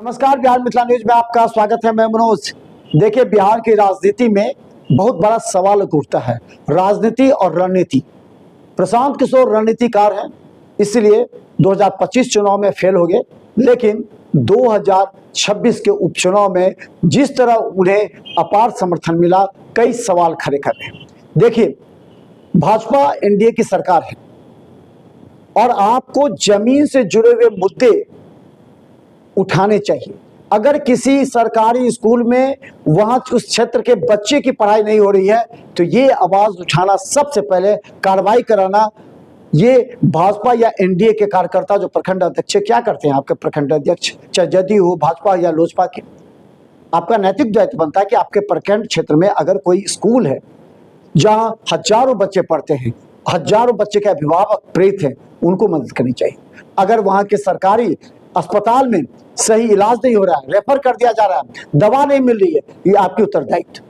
नमस्कार, बिहार मिथिला न्यूज में आपका स्वागत है। मैं मनोज। देखिए, बिहार की राजनीति में बहुत बड़ा सवाल उठता है, राजनीति और रणनीति। प्रशांत किशोर रणनीतिकार हैं, इसलिए 2025 चुनाव में फेल हो गए, लेकिन 2026 के उपचुनाव में जिस तरह उन्हें अपार समर्थन मिला, कई सवाल खड़े कर रहे हैं। देखिए, भाजपा एनडीए की सरकार है और आपको जमीन से जुड़े हुए मुद्दे उठाने चाहिए। अगर किसी सरकारी स्कूल में वहां उस क्षेत्र के बच्चे की पढ़ाई नहीं हो रही है तो ये आवाज उठाना, सबसे पहले कार्रवाई कराना, ये भाजपा या एनडीए के कार्यकर्ता जो प्रखंड अध्यक्ष क्या करते हैं, आपके प्रखंड अध्यक्ष चाहे जदयू हो, भाजपा या लोजपा के, आपका नैतिक दायित्व बनता है कि आपके प्रखंड क्षेत्र में अगर कोई स्कूल है जहां हजारों बच्चे पढ़ते हैं, हजारों बच्चे के अभिभावक प्रेरित हैं, उनको मदद करनी चाहिए। अगर वहां के सरकारी अस्पताल में सही इलाज नहीं हो रहा है, रेफर कर दिया जा रहा है, दवा नहीं मिल रही है, ये आपकी उत्तरदायित्व।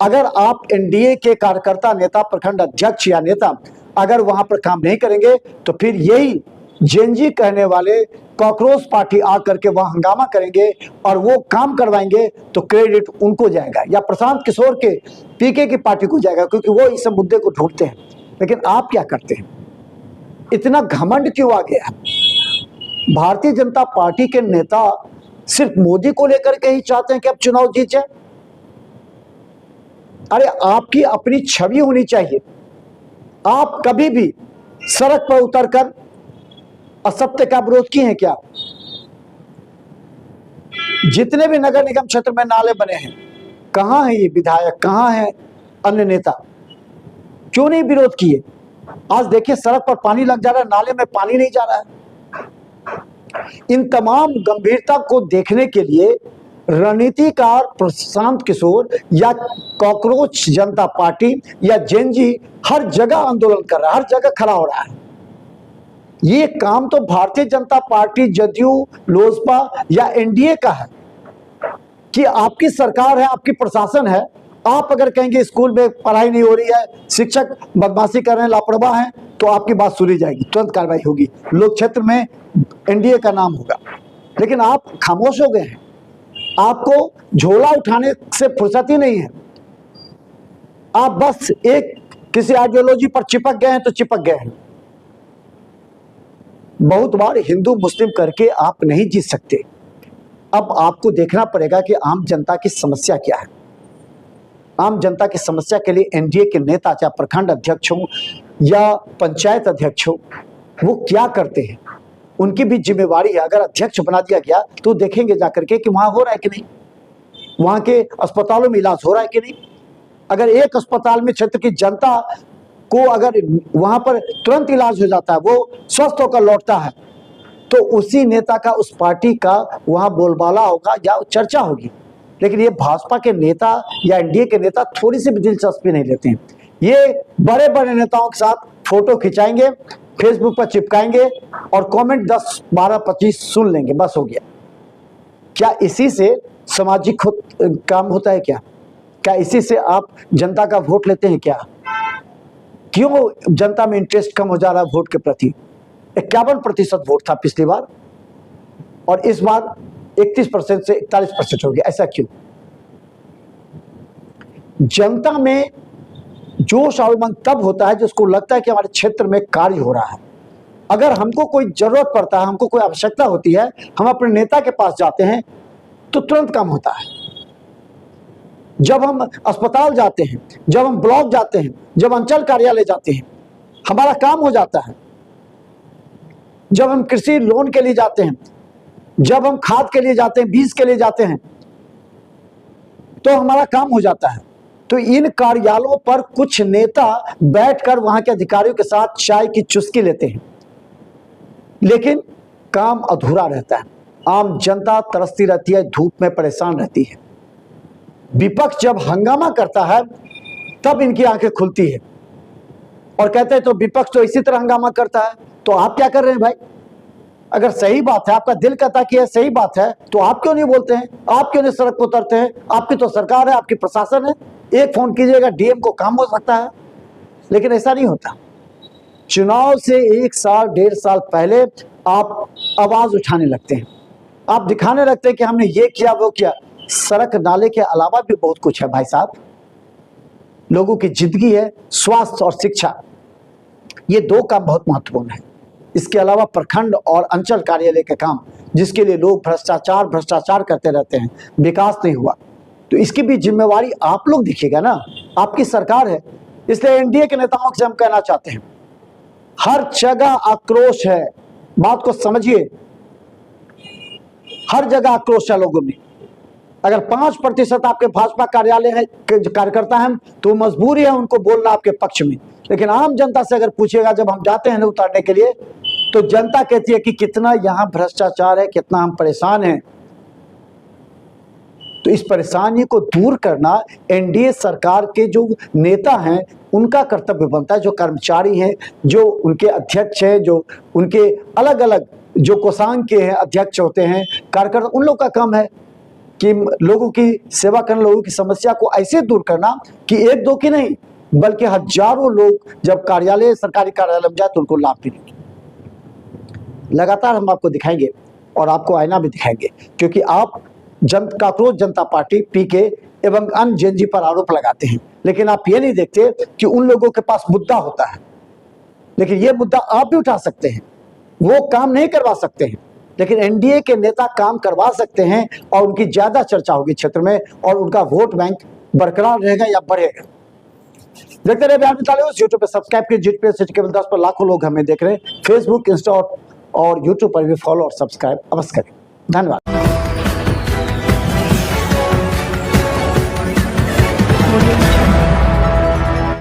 अगर आप एनडीए के कार्यकर्ता, नेता, प्रखंड अध्यक्ष या नेता अगर वहां पर काम नहीं करेंगे तो फिर यही जेएनजी कहने वाले कॉकरोच पार्टी आकर के वहां हंगामा करेंगे और वो काम करवाएंगे तो क्रेडिट उनको जाएगा या प्रशांत किशोर के पीके की पार्टी को जाएगा, क्योंकि वो इस मुद्दे को ढूंढते हैं। लेकिन आप क्या करते हैं? इतना घमंड क्यों आ गया? भारतीय जनता पार्टी के नेता सिर्फ मोदी को लेकर के ही चाहते हैं कि आप चुनाव जीत जाए। अरे, आपकी अपनी छवि होनी चाहिए। आप कभी भी सड़क पर उतरकर असत्य का विरोध किए हैं क्या? जितने भी नगर निगम क्षेत्र में नाले बने हैं, कहां है ये विधायक, कहां है अन्य नेता? क्यों नहीं विरोध किए? आज देखिए, सड़क पर पानी लग जा रहा है, नाले में पानी नहीं जा रहा है। इन तमाम गंभीरता को देखने के लिए रणनीतिकार प्रशांत किशोर या कॉकरोच जनता पार्टी या जेएनजी हर जगह आंदोलन कर रहा है, हर जगह खड़ा हो रहा है। ये काम तो भारतीय जनता पार्टी, जदयू, लोजपा या एनडीए का है कि आपकी सरकार है, आपकी प्रशासन है। आप अगर कहेंगे स्कूल में पढ़ाई नहीं हो रही है, शिक्षक बदमाशी कर रहे हैं, लापरवाह हैं, तो आपकी बात सुनी जाएगी, तुरंत कार्रवाई होगी, लोक क्षेत्र में एनडीए का नाम होगा। लेकिन आप खामोश हो गए हैं। आपको झोला उठाने से फुर्सत ही नहीं है। आप बस एक किसी आइडियोलॉजी पर चिपक गए हैं तो चिपक गए हैं। बहुत बार हिंदू मुस्लिम करके आप नहीं जीत सकते। अब आपको देखना पड़ेगा कि आम जनता की समस्या क्या है। आम जनता की समस्या के लिए एनडीए के नेता, चाहे प्रखंड अध्यक्ष हो या पंचायत अध्यक्ष हो, वो क्या करते हैं, उनकी भी जिम्मेवारी है। अगर अध्यक्ष बना दिया गया तो देखेंगे जाकर के कि वहां हो रहा है कि नहीं, वहां के अस्पतालों में इलाज हो रहा है कि नहीं। अगर एक अस्पताल में क्षेत्र की जनता को अगर वहां पर तुरंत इलाज हो जाता है, वो स्वस्थ होकर लौटता है, तो उसी नेता का, उस पार्टी का वहां बोलबाला होगा या चर्चा होगी। लेकिन ये भाजपा के नेता या एनडीए के नेता थोड़ी सी भी दिलचस्पी नहीं लेते हैं। ये बड़े बड़े नेताओं के साथ फोटो खिंचाएंगे, फेसबुक पर चिपकाएंगे और कमेंट 10, 12, 25 सुन लेंगे, बस हो गया। क्या इसी से सामाजिक काम होता है क्या? क्या इसी से आप जनता का वोट लेते हैं क्या? क्यों जनता में इंटरेस्ट कम हो जा रहा है वोट के प्रति? 51% वोट था पिछली बार और इस बार 31% से 41% हो गया। ऐसा क्यों? जनता में जोश और उमंग तब होता है जिसको लगता है कि हमारे क्षेत्र में कार्य हो रहा है। अगर हमको कोई जरूरत पड़ता है, हमको कोई आवश्यकता होती है, हम अपने नेता के पास जाते हैं तो तुरंत काम होता है। जब हम अस्पताल जाते हैं, जब हम ब्लॉक जाते हैं, जब अंचल कार्यालय जाते हैं, हमारा काम हो जाता है। जब हम कृषि लोन के लिए जाते हैं, जब हम खाद के लिए जाते हैं, बीज के लिए जाते हैं, तो हमारा काम हो जाता है। तो इन कार्यालयों पर कुछ नेता बैठकर वहां के अधिकारियों के साथ चाय की चुस्की लेते हैं, लेकिन काम अधूरा रहता है। आम जनता तरसती रहती है, धूप में परेशान रहती है। विपक्ष जब हंगामा करता है तब इनकी आंखें खुलती है और कहते हैं तो विपक्ष तो इसी तरह हंगामा करता है, तो आप क्या कर रहे हैं भाई? अगर सही बात है, आपका दिल कहता कि यह सही बात है, तो आप क्यों नहीं बोलते हैं? आप क्यों नहीं सड़क पर उतरते हैं? आपकी तो सरकार है, आपकी प्रशासन है, एक फोन कीजिएगा, डीएम को काम हो सकता है। लेकिन ऐसा नहीं होता। चुनाव से 1 साल, 1.5 साल पहले आप आवाज उठाने लगते हैं। आप दिखाने लगते हैं कि हमने ये किया वो किया। सड़क नाले के अलावा भी बहुत कुछ है भाई साहब। लोगों की जिंदगी है, स्वास्थ्य और शिक्षा, ये दो काम बहुत महत्वपूर्ण है। इसके अलावा प्रखंड और अंचल कार्यालय के काम, जिसके लिए लोग भ्रष्टाचार करते रहते हैं, विकास नहीं हुआ, तो इसकी भी जिम्मेवारी आप लोग देखिएगा ना, आपकी सरकार है। इसलिए एनडीए के नेताओं से हम कहना चाहते हैं, हर जगह आक्रोश है, बात को समझिए, हर जगह आक्रोश है लोगों में। अगर 5% आपके भाजपा कार्यालय है कार्यकर्ता हैं तो मजबूरी है उनको बोलना आपके पक्ष में, लेकिन आम जनता से अगर पूछिएगा, जब हम जाते हैं ना उतारने के लिए, तो जनता कहती है कि कितना यहां भ्रष्टाचार है, कितना हम परेशान हैं। तो इस परेशानी को दूर करना एनडीए सरकार के जो नेता हैं उनका कर्तव्य बनता है। जो कर्मचारी हैं, जो उनके अध्यक्ष हैं, जो उनके अलग अलग जो कोषांग के हैं अध्यक्ष होते हैं, कार्यकर्ता, उन लोगों का काम है कि लोगों की सेवा करना, लोगों की समस्या को ऐसे दूर करना कि एक दो की नहीं बल्कि हजारों लोग जब कार्यालय, सरकारी कार्यालय में जाए तो उनको लाभ मिले। लगातार हम आपको दिखाएंगे और आपको आईना भी दिखाएंगे, क्योंकि आप कांग्रेस जनता पार्टी, पीके एवं अन्य जेएनजी पर आरोप लगाते हैं, लेकिन आप ये नहीं देखते कि उन लोगों के पास मुद्दा होता है। लेकिन ये मुद्दा आप भी उठा सकते हैं, वो काम नहीं करवा सकते हैं, लेकिन एनडीए के नेता काम करवा सकते हैं और उनकी ज्यादा चर्चा होगी क्षेत्र में और उनका वोट बैंक बरकरार रहेगा या बढ़ेगा। देखते रहे बिहार मितान न्यूज़। यूट्यूब पे सब्सक्राइब कीजिए, केवल 10 पर लाखों लोग हमें देख रहे हैं। फेसबुक, इंस्टा और यूट्यूब पर भी फॉलो और सब्सक्राइब अवश्य करें। धन्यवाद।